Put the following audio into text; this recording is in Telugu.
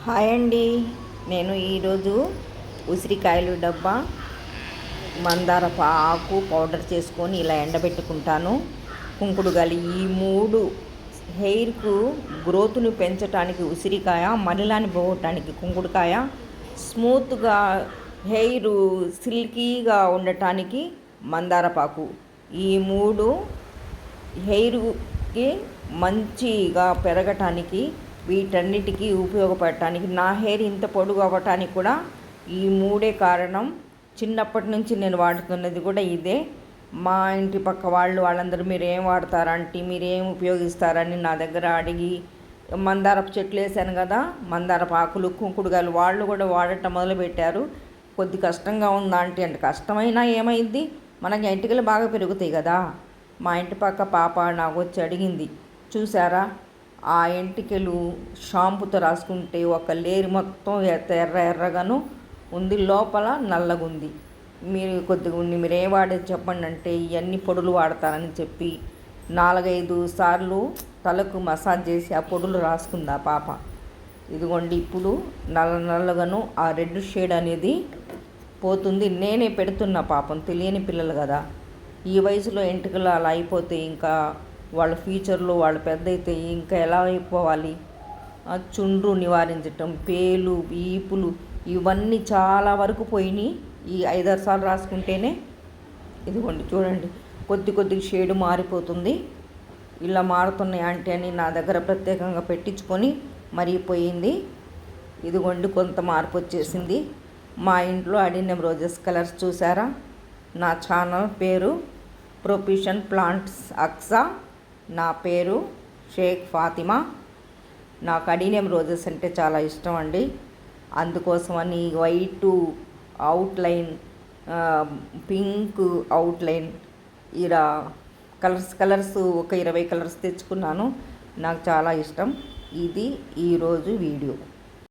హాయ్ అండి. నేను ఈరోజు ఉసిరికాయలు డబ్బా మందార ఆకు పౌడర్ చేసుకొని ఇలా ఎండబెట్టుకుంటాను. కుంకుడుగాలి ఈ మూడు హెయిర్కు గ్రోత్ను పెంచడానికి ఉసిరికాయ, మలిలాన్ని పోగొట్టడానికి కుంకుడుకాయ, స్మూత్గా హెయిర్ సిల్కీగా ఉండటానికి మందారపాకు. ఈ మూడు హెయిర్కి మంచిగా పెరగటానికి వీటన్నిటికీ ఉపయోగపడటానికి నా హెయిర్ ఇంత పొడుగు అవ్వటానికి కూడా ఈ మూడే కారణం. చిన్నప్పటి నుంచి నేను వాడుతున్నది కూడా ఇదే. మా ఇంటి పక్క వాళ్ళందరూ మీరు ఏం వాడతారంటే, మీరు ఏం ఉపయోగిస్తారని నా దగ్గర అడిగి మందారపు చెట్లు వేసాను కదా, మందారపు ఆకులు, కుంకుడుగాయలు వాళ్ళు కూడా వాడటం మొదలుపెట్టారు. కొద్ది కష్టంగా ఉందా అంటే కష్టమైనా ఏమైంది, మనకి ఎంటికలు బాగా పెరుగుతాయి కదా. మా ఇంటి పక్క పాప నాకు వచ్చి అడిగింది, చూసారా ఆ ఎంటికలు షాంపుతో రాసుకుంటే ఒక లేరు మొత్తం ఎర్రగాను ఉంది, లోపల నల్లగుంది. మీరు కొద్దిగా మీరు ఏం వాడేది చెప్పండి అంటే ఇవన్నీ పొడులు వాడతారని చెప్పి 4-5 సార్లు తలకు మసాజ్ చేసి ఆ పొడులు రాసుకుంది ఆ పాప. ఇదిగోండి ఇప్పుడు నల్లగాను ఆ రెడ్ షేడ్ అనేది పోతుంది. నేనే పెడుతున్నా, పాపం తెలియని పిల్లలు కదా, ఈ వయసులో ఎంటికలు అలా అయిపోతే ఇంకా వాళ్ళ ఫ్యూచర్లో వాళ్ళు పెద్ద అయితే ఇంకా ఎలా అయిపోవాలి. చుండ్రు నివారించటం, పేలు, ఈపులు ఇవన్నీ చాలా వరకు పోయినాయి ఈ 5-6 సార్లు రాసుకుంటేనే. ఇదిగోండి చూడండి, కొద్ది షేడు మారిపోతుంది. ఇలా మారుతున్నాయి అంటే అని నా దగ్గర ప్రత్యేకంగా పెట్టించుకొని మరిగిపోయింది. ఇదిగోండి కొంత మార్పు వచ్చేసింది. మా ఇంట్లో అడినియం రోజెస్ కలర్స్ చూసారా. నా ఛానల్ పేరు ప్రొఫెషన్ ప్లాంట్స్ అక్సా. నా పేరు షేక్ ఫాతిమా. నాకు అడినియం రోజెస్ అంటే చాలా ఇష్టం అండి. అందుకోసమని వైటు అవుట్లైన్, పింక్ అవుట్లైన్, ఇలా కలర్స్ ఒక 20 కలర్స్ తెచ్చుకున్నాను. నాకు చాలా ఇష్టం. ఇది ఈరోజు వీడియో.